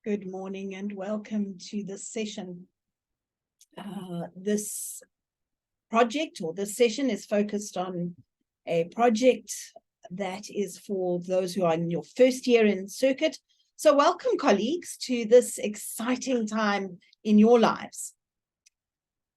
Good morning and welcome to this session. This project or this session is focused on a project that is for those who are in your first year in circuit. So welcome, colleagues, to this exciting time in your lives.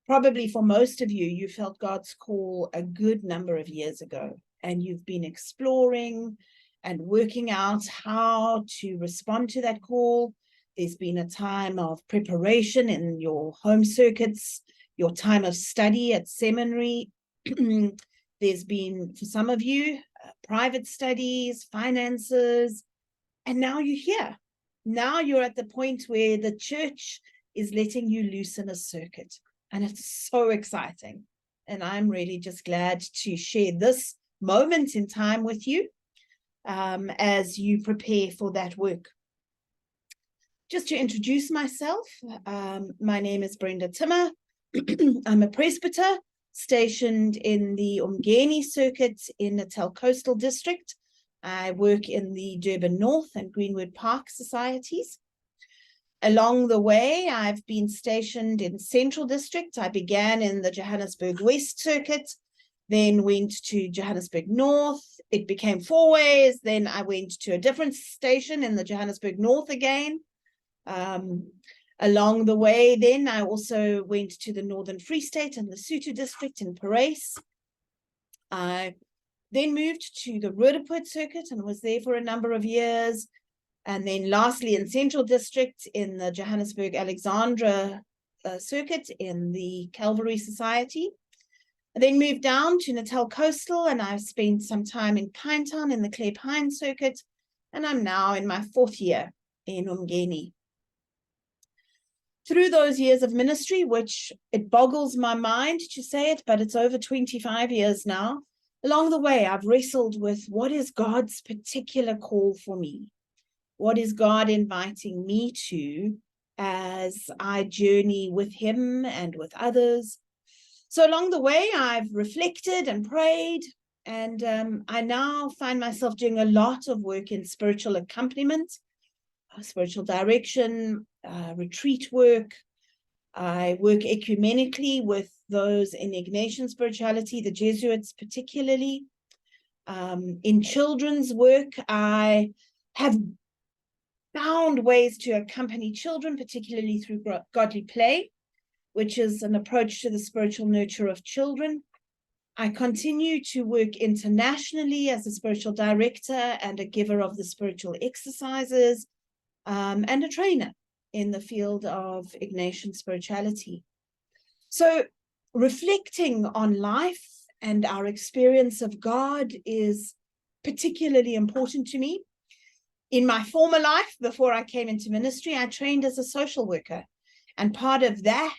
Probably for most of you, you felt God's call a good number of years ago, and you've been exploring and working out how to respond to that call. There's been a time of preparation in your home circuits, your time of study at seminary. There's been, for some of you, private studies, finances, and now you're here. Now you're at the point where the church is letting you loose in a circuit, and it's so exciting. And I'm really just glad to share this moment in time with you as you prepare for that work. Just to introduce myself, my name is Brenda. I'm a presbyter stationed in the Umgeni circuit in Natal Coastal District. I work in the Durban North and Greenwood Park societies. Along the way, I've been stationed in Central District. I began in the Johannesburg West circuit, then went to Johannesburg North. It became four-ways. Then I went to a different station in the Johannesburg North again. Along the way, then I also went to the Northern Free State and the Lesotho district in Parys. I then moved to the Roodepoort circuit and was there for a number of years. And then lastly, in Central District in the Johannesburg Alexandra circuit in the Calvary Society. I then moved down to Natal Coastal, and I've spent some time in Pinetown in the Clare Pine circuit. And I'm now in my fourth year in Umgeni. Through those years of ministry, which it boggles my mind to say it, but it's over 25 years now, along the way, I've wrestled with what is God's particular call for me? What is God inviting me to as I journey with him and with others? So along the way, I've reflected and prayed, and I now find myself doing a lot of work in spiritual accompaniment, spiritual direction, retreat work. I work ecumenically with those in Ignatian spirituality, the Jesuits particularly. In children's work, I have found ways to accompany children, particularly through godly play, which is an approach to the spiritual nurture of children. I continue to work internationally as a spiritual director and a giver of the spiritual exercises, and a trainer in the field of Ignatian spirituality. So reflecting on life and our experience of God is particularly important to me. In my former life, before I came into ministry, I trained as a social worker. And part of that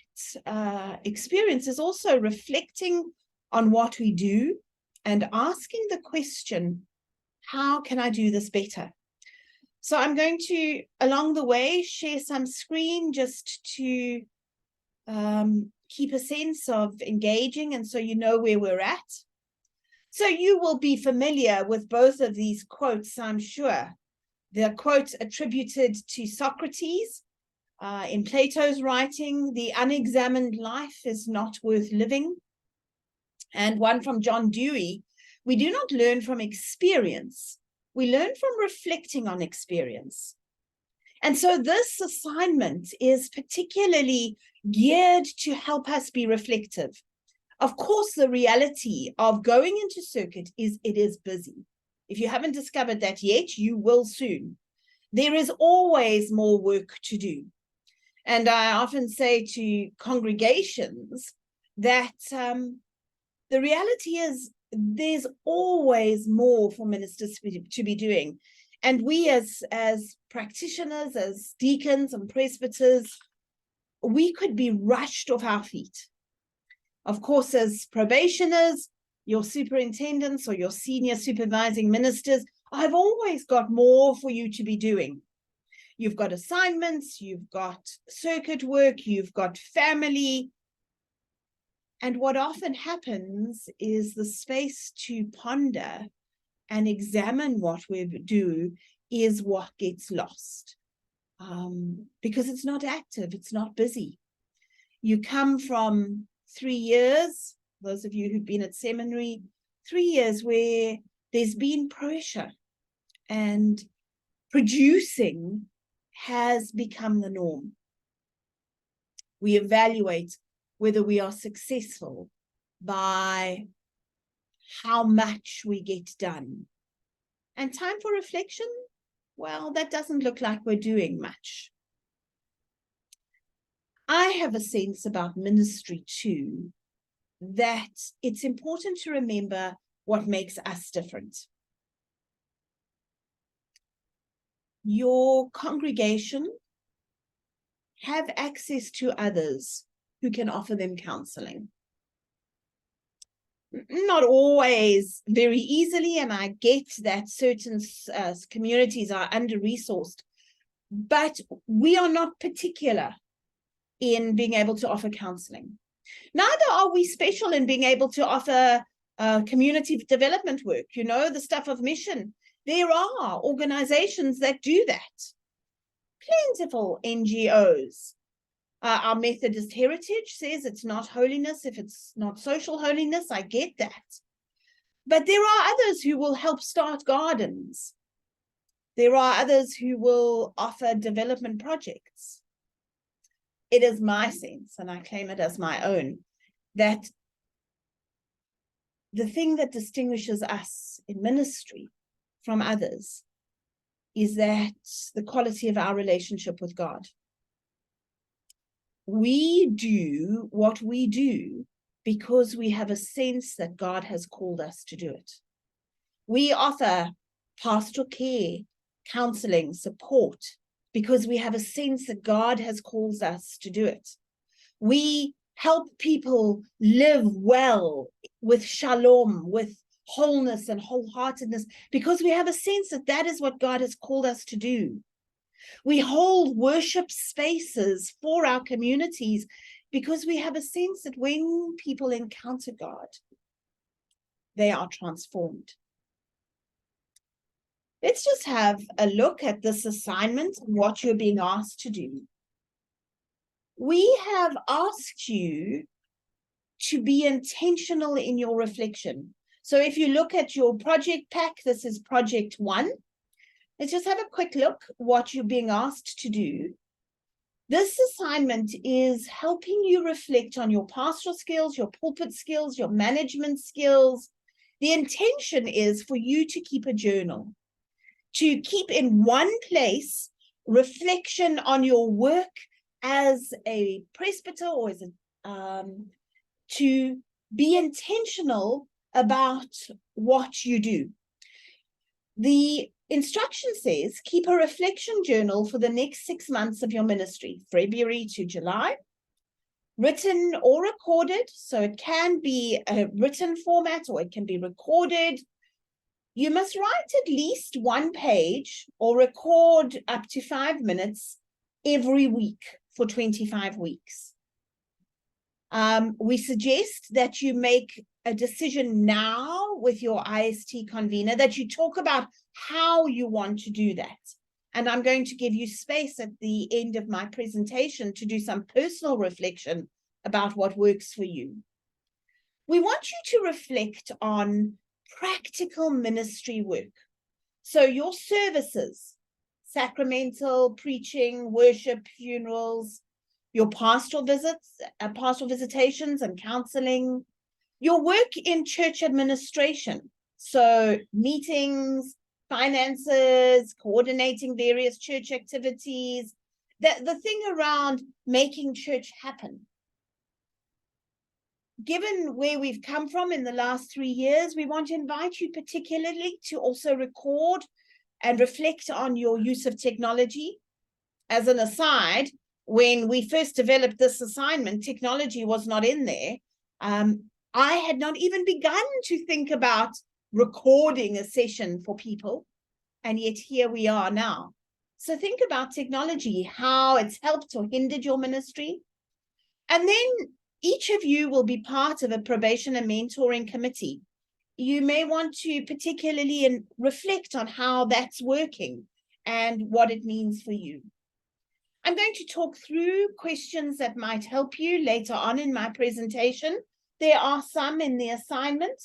experience is also reflecting on what we do and asking the question, how can I do this better? So I'm going to, along the way, share some screen just to keep a sense of engaging, and so you know where we're at. So you will be familiar with both of these quotes, I'm sure. The quote attributed to Socrates in Plato's writing, "The unexamined life is not worth living." And one from John Dewey, "We do not learn from experience. We learn from reflecting on experience." And so this assignment is particularly geared to help us be reflective. Of course, the reality of going into circuit is it is busy. If you haven't discovered that yet, you will soon. There is always more work to do. And I often say to congregations that the reality is there's always more for ministers to be doing. And we as practitioners, as deacons and presbyters, we could be rushed off our feet. Of course, as probationers, your superintendents or your senior supervising ministers, I've always got more for you to be doing. You've got assignments, you've got circuit work, you've got family. And what often happens is the space to ponder and examine what we do is what gets lost. because it's not active, it's not busy. You come from 3 years, those of you who've been at seminary, 3 years where there's been pressure and producing has become the norm. We evaluate whether we are successful by how much we get done. And time for reflection, well, that doesn't look like we're doing much. I have a sense about ministry too, that it's important to remember what makes us different. Your congregation have access to others who can offer them counseling. Not always very easily, and I get that certain communities are under-resourced, but we are not particular in being able to offer counseling. Neither are we special in being able to offer community development work, you know, the stuff of mission. There are organizations that do that. Plentiful NGOs. Our Methodist heritage says it's not holiness if it's not social holiness. I get that. But there are others who will help start gardens. There are others who will offer development projects. It is my sense, and I claim it as my own, that the thing that distinguishes us in ministry from others is that the quality of our relationship with God. We do what we do because we have a sense that God has called us to do it. We offer pastoral care, counseling, support, because we have a sense that God has called us to do it. We help people live well with shalom, with wholeness and wholeheartedness, because we have a sense that that is what God has called us to do. We hold worship spaces for our communities because we have a sense that when people encounter God, they are transformed. Let's just have a look at this assignment and what you're being asked to do. We have asked you to be intentional in your reflection. So if you look at your project pack, this is project 1. Let's just have a quick look what you're being asked to do. This assignment is helping you reflect on your pastoral skills, your pulpit skills, your management skills. The intention is for you to keep a journal, to keep in one place reflection on your work as a presbyter or as a, to be intentional about what you do. The instruction says, keep a reflection journal for the next 6 months of your ministry, February to July, written or recorded. So it can be a written format or it can be recorded. You must write at least 1 page or record up to 5 minutes every week for 25 weeks. We suggest that you make a decision now with your IST convener, that you talk about how you want to do that. And I'm going to give you space at the end of my presentation to do some personal reflection about what works for you. We want you to reflect on practical ministry work. So your services, sacramental, preaching, worship, funerals, your pastoral visits, pastoral visitations and counseling, your work in church administration, so meetings, finances, coordinating various church activities, the thing around making church happen. Given where we've come from in the last 3 years, we want to invite you particularly to also record and reflect on your use of technology. As an aside, when we first developed this assignment, technology was not in there. I had not even begun to think about recording a session for people, and yet here we are now. So think about technology, how it's helped or hindered your ministry. And then each of you will be part of a probation and mentoring committee. You may want to particularly reflect on how that's working and what it means for you. I'm going to talk through questions that might help you later on in my presentation. There are some in the assignment.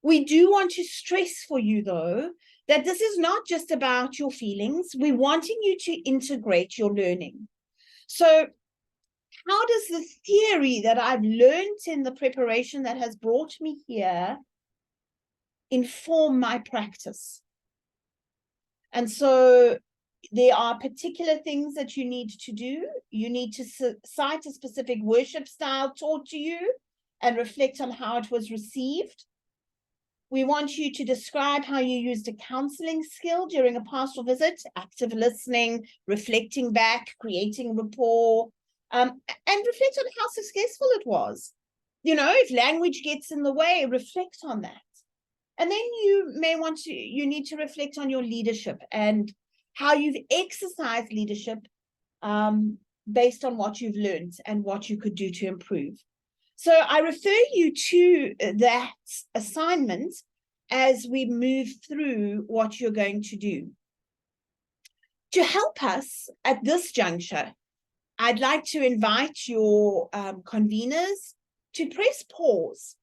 We do want to stress for you, though, that this is not just about your feelings. We're wanting you to integrate your learning. So how does the theory that I've learned in the preparation that has brought me here inform my practice? And so there are particular things that you need to do. You need to cite a specific worship style taught to you and reflect on how it was received. We want you to describe how you used a counseling skill during a pastoral visit, active listening, reflecting back, creating rapport, and reflect on how successful it was. You know, if language gets in the way, reflect on that. And then you need to reflect on your leadership and how you've exercised leadership based on what you've learned and what you could do to improve. So I refer you to that assignment as we move through what you're going to do. To help us at this juncture, I'd like to invite your conveners to press pause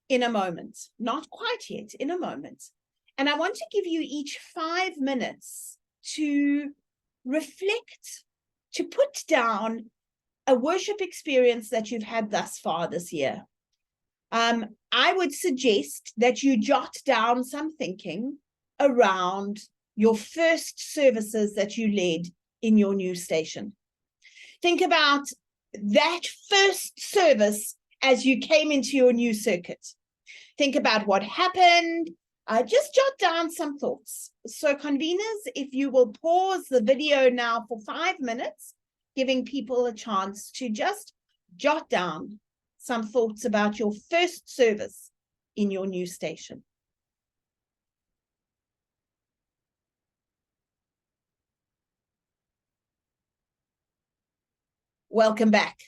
in a moment, not quite yet, in a moment. And I want to give you each 5 minutes to reflect, to put down a worship experience that you've had thus far this year. I would suggest that you jot down some thinking around your first services that you led in your new station. Think about that first service as you came into your new circuit. Think about what happened. Just jot down some thoughts. So conveners, if you will pause the video now for 5 minutes, giving people a chance to just jot down some thoughts about your first service in your new station. Welcome back.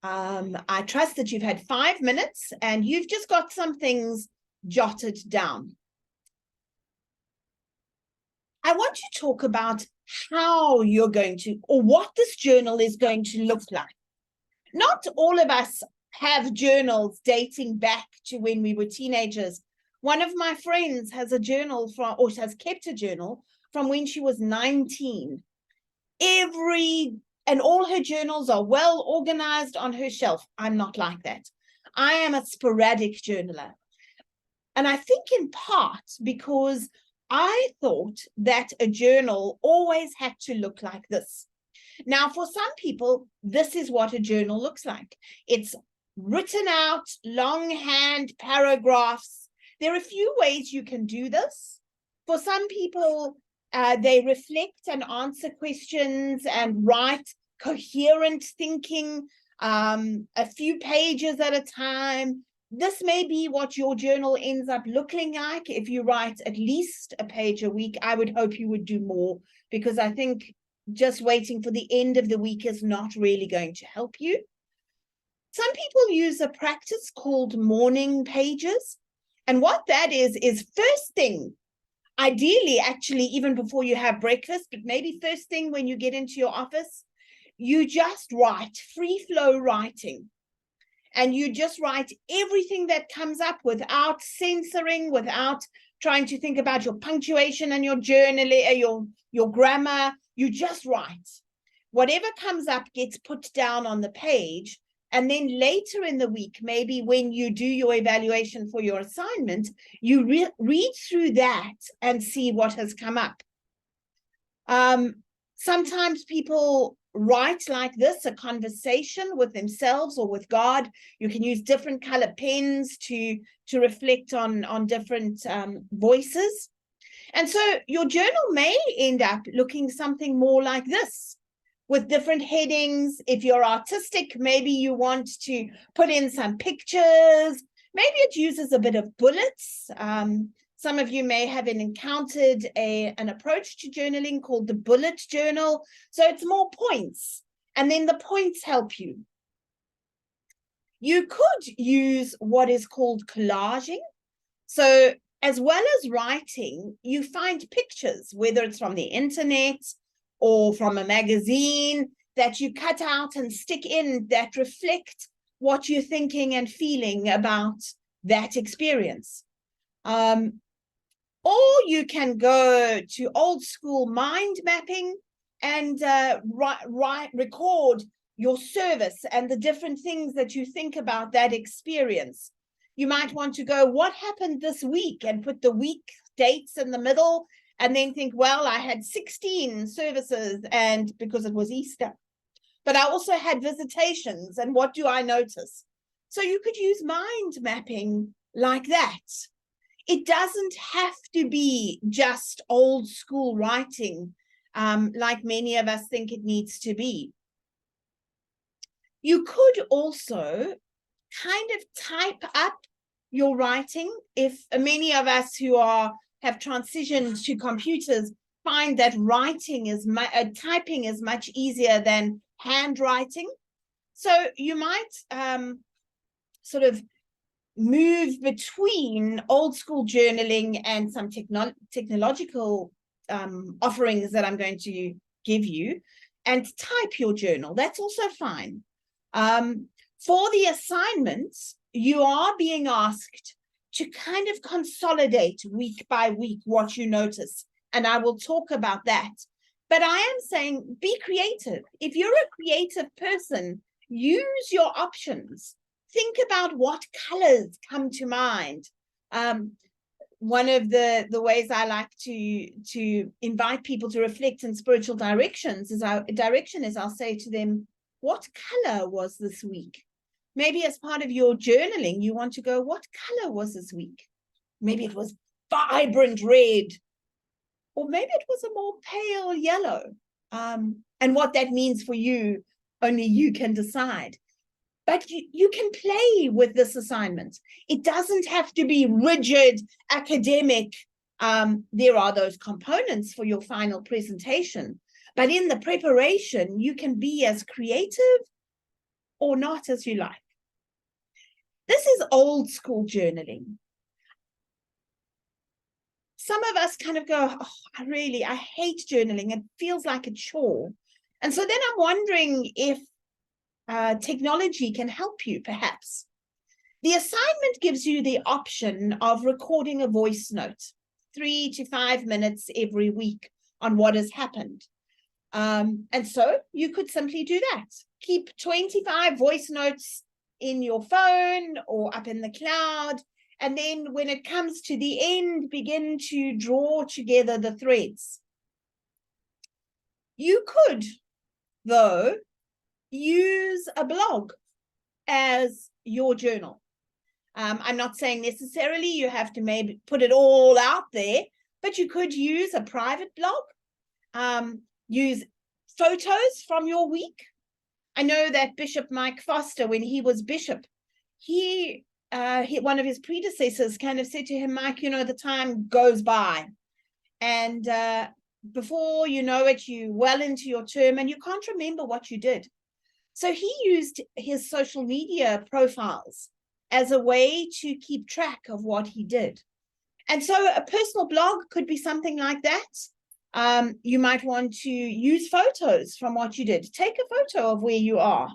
I trust that you've had 5 minutes and you've just got some things jotted down. I want to talk about how you're going to, or what this journal is going to look like. Not all of us have journals dating back to when we were teenagers. One of my friends has a journal from, or has kept a journal from when she was 19. And all her journals are well organized on her shelf. I'm not like that. I am a sporadic journaler. And I think in part because I thought that a journal always had to look like this. Now, for some people, this is what a journal looks like. It's written out, longhand paragraphs. There are a few ways you can do this. For some people, they reflect and answer questions and write coherent thinking, a few pages at a time. This may be what your journal ends up looking like. If you write at least a page a week, I would hope you would do more, because I think just waiting for the end of the week is not really going to help you. Some people use a practice called morning pages. And what that is first thing, ideally, actually, even before you have breakfast, but maybe first thing when you get into your office, you just write, free flow writing. And you just write everything that comes up without censoring, without trying to think about your punctuation and your journaling, your grammar. You just write. Whatever comes up gets put down on the page. And then later in the week, maybe when you do your evaluation for your assignment, you read through that and see what has come up. Sometimes people write like this, a conversation with themselves or with God. You can use different color pens to reflect on different voices. And so your journal may end up looking something more like this, with different headings. If you're artistic, maybe you want to put in some pictures. Maybe it uses a bit of bullets. Some of you may have encountered an approach to journaling called the bullet journal. So it's more points, and then the points help you. You could use what is called collaging. So as well as writing, you find pictures, whether it's from the internet or from a magazine that you cut out and stick in that reflect what you're thinking and feeling about that experience. Or you can go to old school mind mapping and record your service and the different things that you think about that experience. You might want to go, what happened this week, and put the week dates in the middle, and then think, well, I had 16 services, and because it was Easter, but I also had visitations, and what do I notice? So you could use mind mapping like that. It doesn't have to be just old school writing, like many of us think it needs to be. You could also kind of type up your writing. If many of us who have transitioned to computers find that typing is much easier than handwriting. So you might sort of move between old school journaling and some technological offerings that I'm going to give you, and type your journal. That's also fine. For the assignments, you are being asked to kind of consolidate week by week what you notice, and I will talk about that. But I am saying be creative. If you're a creative person, use your options. Think about what colors come to mind. One of the ways I like to invite people to reflect in spiritual directions is I'll say to them, what color was this week? Maybe as part of your journaling, you want to go, what color was this week? Maybe it was vibrant red, or maybe it was a more pale yellow. And what that means for you, only you can decide. But you can play with this assignment. It doesn't have to be rigid, academic. There are those components for your final presentation. But in the preparation, you can be as creative or not as you like. This is old school journaling. Some of us kind of go, oh, I hate journaling. It feels like a chore. And so then I'm wondering if technology can help you, perhaps. The assignment gives you the option of recording a voice note, 3 to 5 minutes every week on what has happened. And so you could simply do that. Keep 25 voice notes in your phone or up in the cloud. And then when it comes to the end, begin to draw together the threads. You could, though, use a blog as your journal. I'm not saying necessarily you have to maybe put it all out there, but you could use a private blog, use photos from your week. I know that Bishop Mike Foster, when he was bishop, one of his predecessors kind of said to him, Mike, the time goes by, and before you know it, you're well into your term and you can't remember what you did. So he used his social media profiles as a way to keep track of what he did. And so a personal blog could be something like that. You might want to use photos from what you did. Take a photo of where you are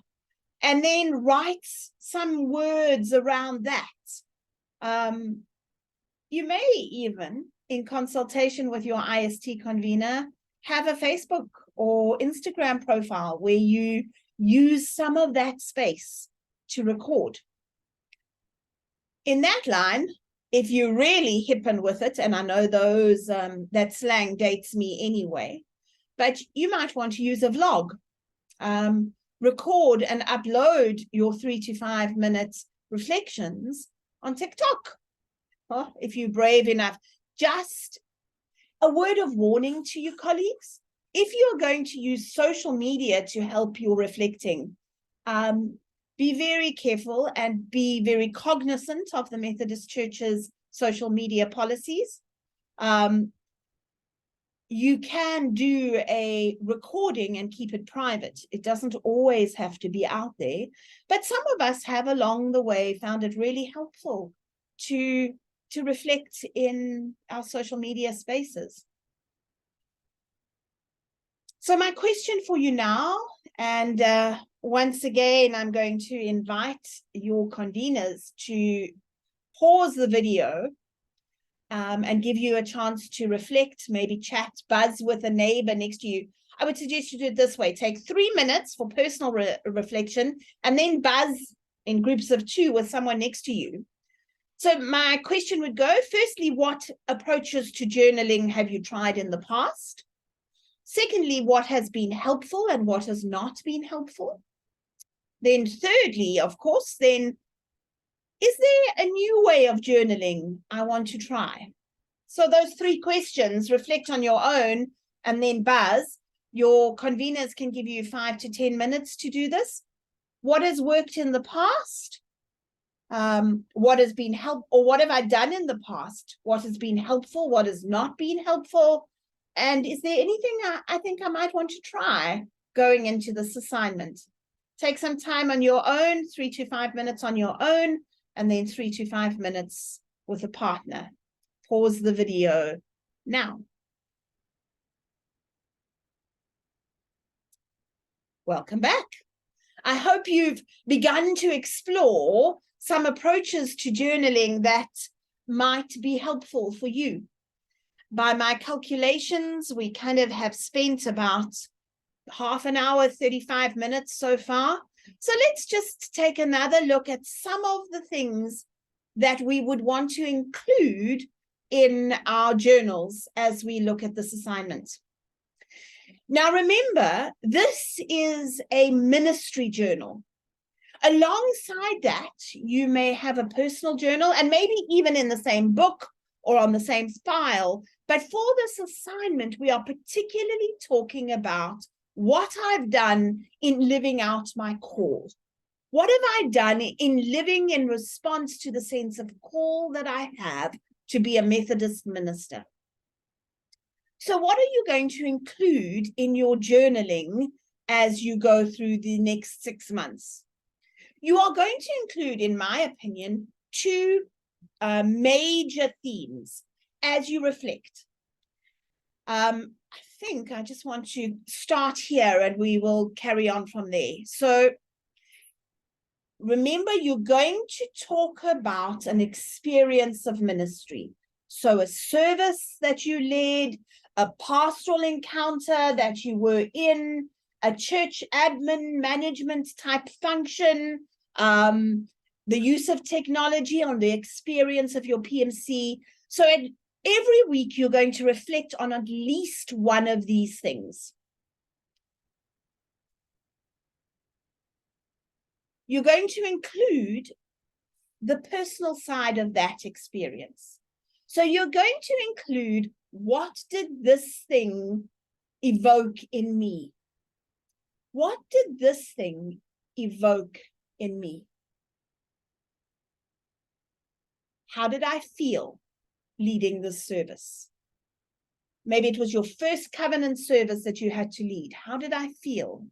and then write some words around that. You may even, in consultation with your IST convener, have a Facebook or Instagram profile where you use some of that space to record. In that line, if you're really hipping with it, and I know that slang dates me anyway, but you might want to use a vlog. Record and upload your 3 to 5 minutes reflections on TikTok. Well, if you're brave enough. Just a word of warning to you colleagues. If you're going to use social media to help your reflecting, be very careful and be very cognizant of the Methodist Church's social media policies. You can do a recording and keep it private. It doesn't always have to be out there, but some of us have along the way found it really helpful to reflect in our social media spaces. So my question for you now, and once again, I'm going to invite your conveners to pause the video and give you a chance to reflect, maybe chat, buzz with a neighbor next to you. I would suggest you do it this way. Take 3 minutes for personal reflection and then buzz in groups of 2 with someone next to you. So my question would go, firstly, what approaches to journaling have you tried in the past? Secondly, what has been helpful and what has not been helpful? Then thirdly, of course, then, is there a new way of journaling I want to try? So those 3 questions, reflect on your own and then buzz. Your conveners can give you 5 to 10 minutes to do this. What has worked in the past? What has been helpful, or what have I done in the past? What has been helpful? What has not been helpful? And is there anything I think I might want to try going into this assignment? Take some time on your own, 3 to 5 minutes on your own, and then 3 to 5 minutes with a partner. Pause the video now. Welcome back. I hope you've begun to explore some approaches to journaling that might be helpful for you. By my calculations, we kind of have spent about half an hour, 35 minutes so far. So let's just take another look at some of the things that we would want to include in our journals as we look at this assignment. Now, remember, this is a ministry journal. Alongside that, you may have a personal journal, and maybe even in the same book or on the same file. But for this assignment, we are particularly talking about what I've done in living out my call. What have I done in living in response to the sense of call that I have to be a Methodist minister? So what are you going to include in your journaling as you go through the next 6 months? You are going to include, in my opinion, 2 major themes as you reflect. I think I just want to start here and we will carry on from there. So remember, you're going to talk about an experience of ministry. So a service that you led, a pastoral encounter that you were in, a church admin management type function, the use of technology on the experience of your PMC. So every week you're going to reflect on at least one of these things. You're going to include the personal side of that experience. So you're going to include, what did this thing evoke in me? What did this thing evoke in me? How did I feel leading this service? Maybe it was your first covenant service that you had to lead. How did I feel?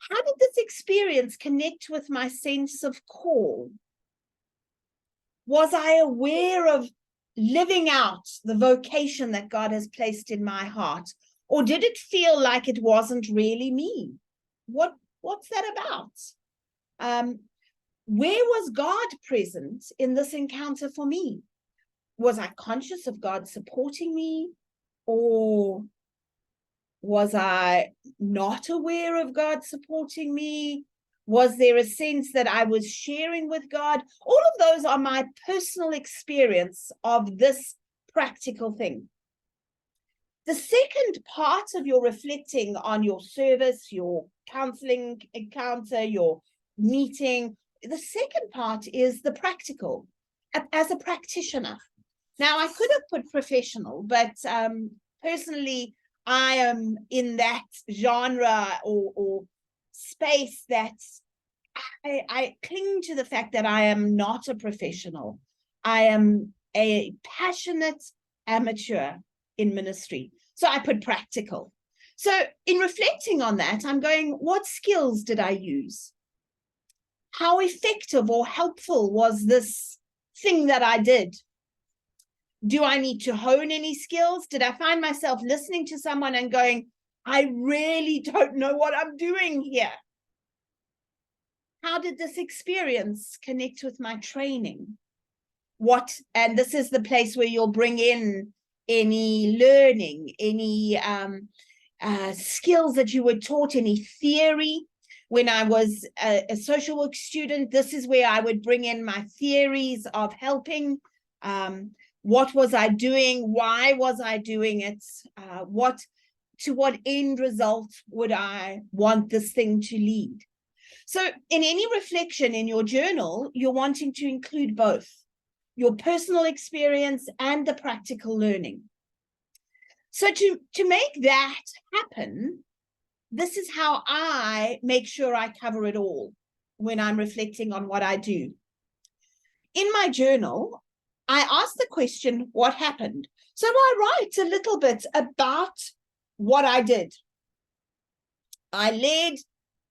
How did this experience connect with my sense of call? Was I aware of living out the vocation that God has placed in my heart? Or did it feel like it wasn't really me? What's that about? Where was God present in this encounter for me? Was I conscious of God supporting me? Or was I not aware of God supporting me? Was there a sense that I was sharing with God? All of those are my personal experience of this practical thing. The second part of your reflecting on your service, your counseling encounter, your meeting, the second part is the practical, as a practitioner. Now, I could have put professional, but personally, I am in that genre or space that I cling to the fact that I am not a professional. I am a passionate amateur in ministry. So I put practical. So in reflecting on that, I'm going, what skills did I use? How effective or helpful was this thing that I did? Do I need to hone any skills? Did I find myself listening to someone and going, I really don't know what I'm doing here. How did this experience connect with my training? And this is the place where you'll bring in any learning, any skills that you were taught, any theory. When I was a social work student, this is where I would bring in my theories of helping. What was I doing? Why was I doing it? To what end result would I want this thing to lead? So in any reflection in your journal, you're wanting to include both your personal experience and the practical learning. So to make that happen, this is how I make sure I cover it all when I'm reflecting on what I do. In my journal, I ask the question, what happened? So I write a little bit about what I did. I led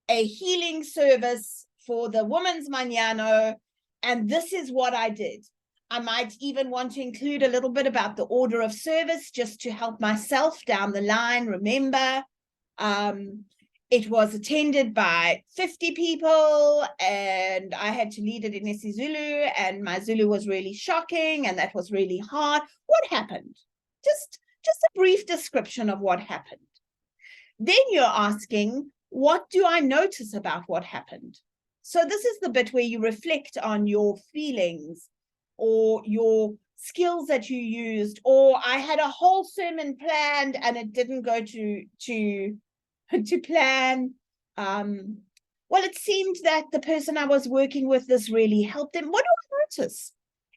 a healing service for the Women's Mañana, and this is what I did. I might even want to include a little bit about the order of service just to help myself down the line remember. It was attended by 50 people, and I had to lead it in isiZulu, and my Zulu was really shocking, and that was really hard. What happened? Just a brief description of what happened. Then you're asking, what do I notice about what happened? So this is the bit where you reflect on your feelings or your skills that you used, or I had a whole sermon planned and it didn't go to plan. Well, it seemed that the person I was working with, this really helped them. What do I notice?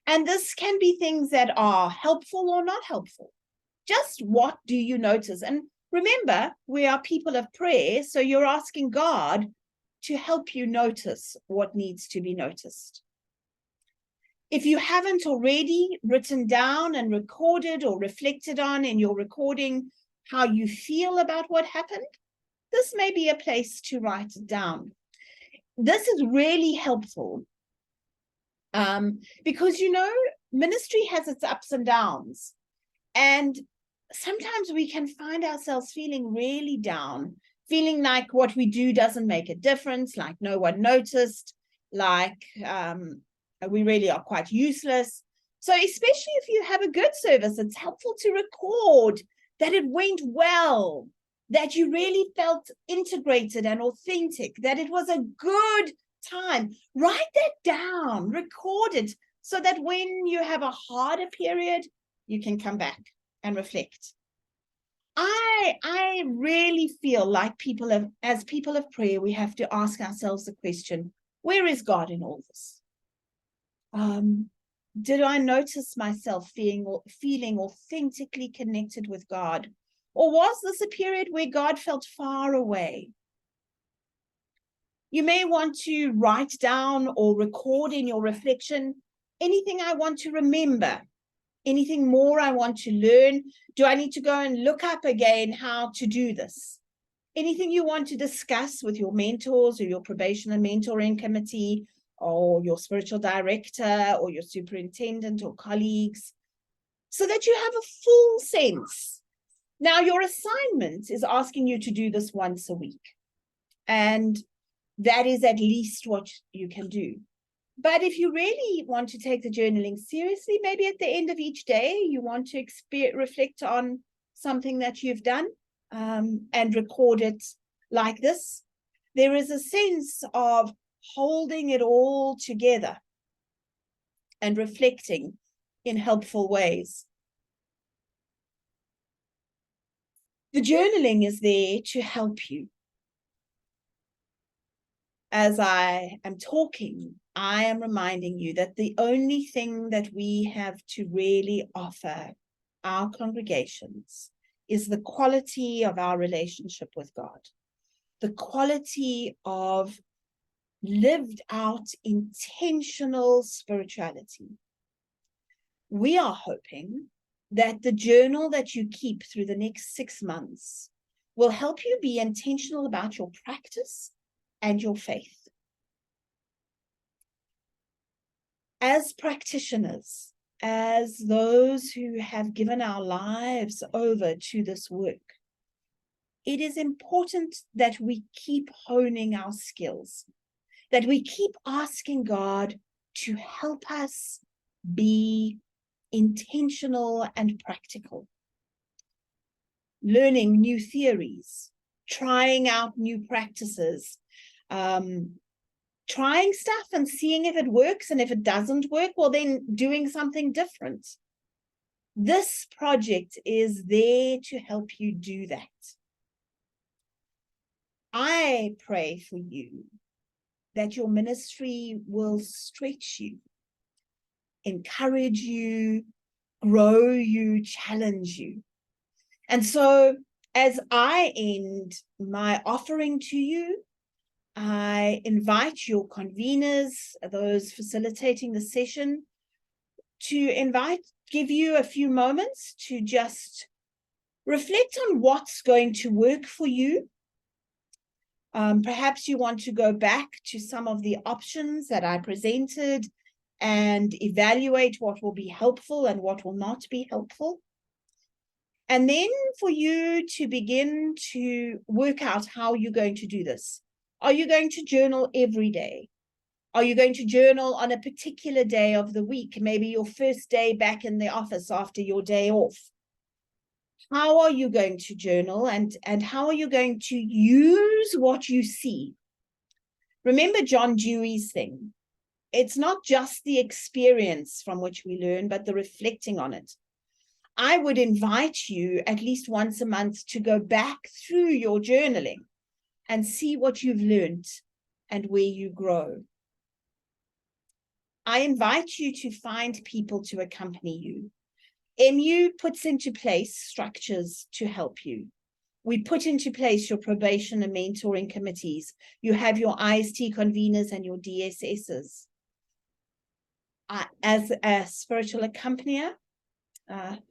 And this can be things that are helpful or not helpful. Just what do you notice? And remember, we are people of prayer, so you're asking God to help you notice what needs to be noticed. If you haven't already written down and recorded or reflected on in your recording how you feel about what happened, this may be a place to write it down. This is really helpful because, ministry has its ups and downs. And sometimes we can find ourselves feeling really down, feeling like what we do doesn't make a difference, like no one noticed, like we really are quite useless. So especially if you have a good service, it's helpful to record that it went well, that you really felt integrated and authentic, that it was a good time. Write that down, record it, so that when you have a harder period, you can come back and reflect. I really feel like as people of prayer, we have to ask ourselves the question, where is God in all this? Did I notice myself feeling authentically connected with God? Or was this a period where God felt far away? You may want to write down or record in your reflection anything I want to remember, anything more I want to learn. Do I need to go and look up again how to do this? Anything you want to discuss with your mentors or your probation and mentoring committee or your spiritual director or your superintendent or colleagues, so that you have a full sense. Now, your assignment is asking you to do this once a week, and that is at least what you can do. But if you really want to take the journaling seriously, maybe at the end of each day, you want to reflect on something that you've done and record it like this. There is a sense of holding it all together and reflecting in helpful ways. The journaling is there to help you. As I am talking, I am reminding you that the only thing that we have to really offer our congregations is the quality of our relationship with God, the quality of lived out intentional spirituality. We are hoping that the journal that you keep through the next 6 months will help you be intentional about your practice and your faith. As practitioners, as those who have given our lives over to this work, it is important that we keep honing our skills, that we keep asking God to help us be intentional and practical, learning new theories, trying out new practices, trying stuff and seeing if it works, and if it doesn't work, well, then doing something different. This project is there to help you do that. I pray for you that your ministry will stretch you, encourage you, grow you, challenge you. And so as I end my offering to you, I invite your conveners, those facilitating the session, to give you a few moments to just reflect on what's going to work for you. Perhaps you want to go back to some of the options that I presented and evaluate what will be helpful and what will not be helpful. And then for you to begin to work out how you're going to do this. Are you going to journal every day? Are you going to journal on a particular day of the week, maybe your first day back in the office after your day off? How are you going to journal, and how are you going to use what you see? Remember John Dewey's thing. It's not just the experience from which we learn, but the reflecting on it. I would invite you at least once a month to go back through your journaling and see what you've learned and where you grow. I invite you to find people to accompany you. MU puts into place structures to help you. We put into place your probation and mentoring committees. You have your IST conveners and your DSSs. As a spiritual accompanier,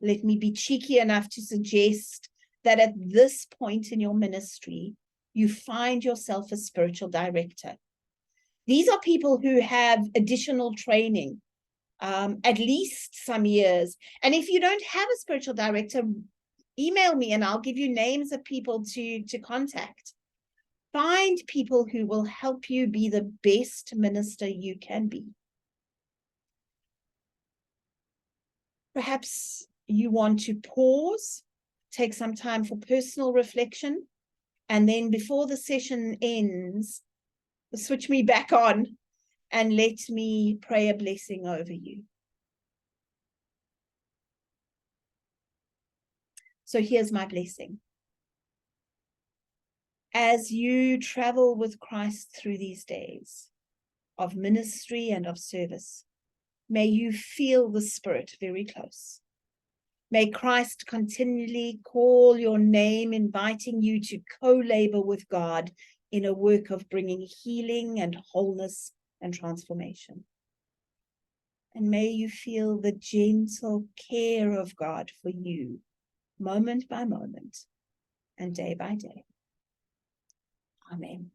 let me be cheeky enough to suggest that at this point in your ministry, you find yourself a spiritual director. These are people who have additional training, at least some years. And if you don't have a spiritual director, email me and I'll give you names of people to contact. Find people who will help you be the best minister you can be. Perhaps you want to pause, take some time for personal reflection, and then before the session ends, switch me back on and let me pray a blessing over you. So here's my blessing. As you travel with Christ through these days of ministry and of service, may you feel the Spirit very close. May Christ continually call your name, inviting you to co-labor with God in a work of bringing healing and wholeness and transformation. And may you feel the gentle care of God for you, moment by moment and day by day. Amen.